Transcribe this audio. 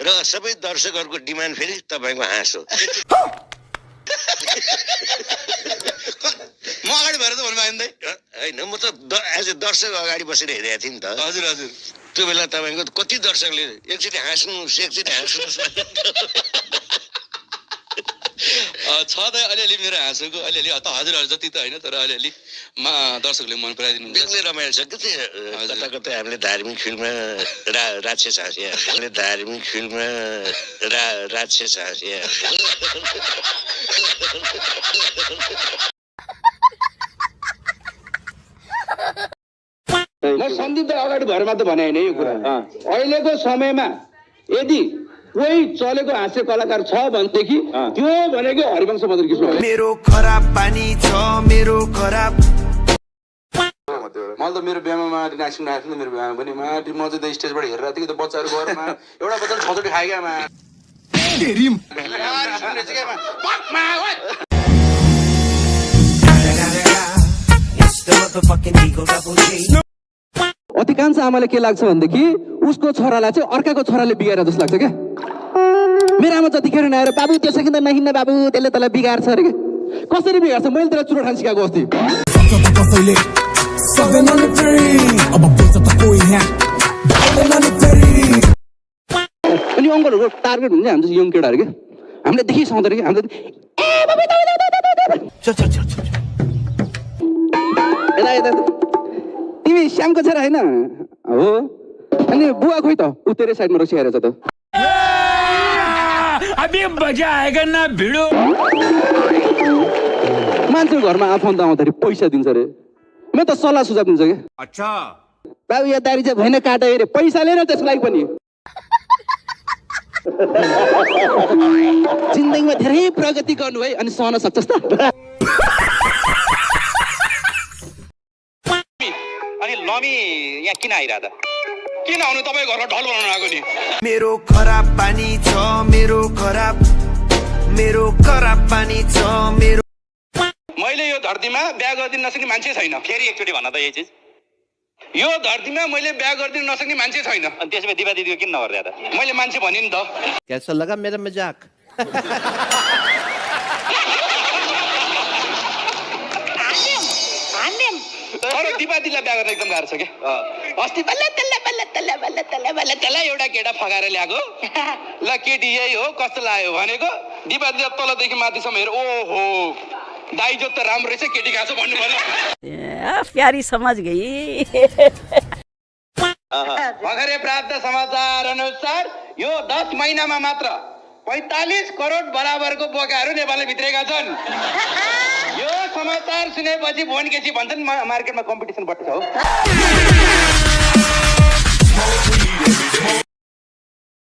र सबै दर्शकहरूको डिमान्ड फेरि तपाईँको हाँसो। म अगाडि भएर त भन्नु होइन, म त एज ए दर्शक अगाडि बसेर हेरेको थिएँ नि त। हजुर हजुर। त्यो बेला तपाईँको कति दर्शकले एकचोटि हाँस्नुहोस् एकचोटि हाँस्नुहोस्। छ त अलिअलि मेरो हाँसोको अलिअलि हजुरहरू जति त होइन तर अलिअलि दर्शकले मन पराइदिनु हुन्छ। देख्ने रमाइलो छ कि कता कता हामीले धार्मिक फिल्ममा राक्षस हाँसे, हामीले धार्मिक फिल्ममा राक्षस हाँसे। म सन्दीप त अगाडि भएर मात्र भने होइन यो कुरा। अहिलेको समयमा यदि कोही चलेको हाँस्य कलाकार छ भनेदेखि त्यो भनेको हरिवंश मदन कृष्ण हो। मेरो खराब पानी छ मेरो खराब। मैले त मेरो बिहामा माटी नाच्नु आएको थियो मेरो बिहामा पनि माटी म चाहिँ स्टेजबाट हेरिरहेको थिएँ कि त बच्चाहरू घरमा एउटा बच्चा छचोटि खायो क्या मा। अधिकांश आमाले के लाग्छ भनेदेखि उसको छोरालाई चाहिँ अर्काको छोराले बिगाएर जस्तो लाग्छ क्या। मेरो आमा जतिखेर नआएर बाबु त्यो सकिँदा नहिँड्न बाबु त्यसले तँलाई बिगार्छ अरे क्या। कसरी बिगार्छ मैले त्यसलाई चुरो ठान सिकाएको अस्ति। अनि अङ्कलहरूको टार्गेट हुन्छ हाम्रो यङ केटाहरू क्या। हामीले देखिसक्दैन कि हामीले तिमी श्यामको छोरा होइन हो अनि बुवा खोइ त ऊ तेरै साइडमा रसिरहेको छ त। अभी मजा आएगा ना भिडो। मान्छे घरमा आफन्त आउँदाखेरि पैसा दिन्छ अरे। म त सल्लाह सुझाव दिन्छ क्या। अच्छा बाबु यो दारी चाहिँ भएन काट अरे पैसा लिएर त्यसलाई पनि। जिन्दगीमा धेरै प्रगति गर्नु है अनि सहन सक्छस् त। अनि लमी यहाँ किन आइरहदा किन आउनु तपाईँ घरमा ढल बनाउनु आएको नि। मेरो खराब पानी छ मेरो खराब पानी छ मेरो। मैले यो धरतीमा बिहा गरिदिन नसक्ने मान्छे छैन। फेरि एकचोटि भन्न त यही चिज यो धरतीमा मैले बिहा गरिदिन नसक्ने मान्छे छैन। अनि त्यसमा दिवा दिदीको किन नगर्दा त मैले मान्छे भने नि त। कैसा लगा मेरा मजाक? तर दिवा दिदीलाई बिहा गर्न एकदम गाह्रो छ क्या। अस्ति बल्ल एउटा केटा फगाएर ल्याएको ल केटी यही हो कस्तो लाग्यो भनेको दिवा दिदी तलदेखि माथिसम्म हेर ओहो दाइजो त राम्रो रहेछ केटी गएको छ भन्नु पर्यो। प्यारी समझ गई। भर्खरै प्राप्त समाचार अनुसार यो 10 महिनामा मात्र 45 करोड बराबरको बोकाहरू नेपालले भित्रेका छन्। यो समाचार सुनेपछि भोन केसी भन्छन् मार्केटमा कम्पिटिसन बढ्छ हो।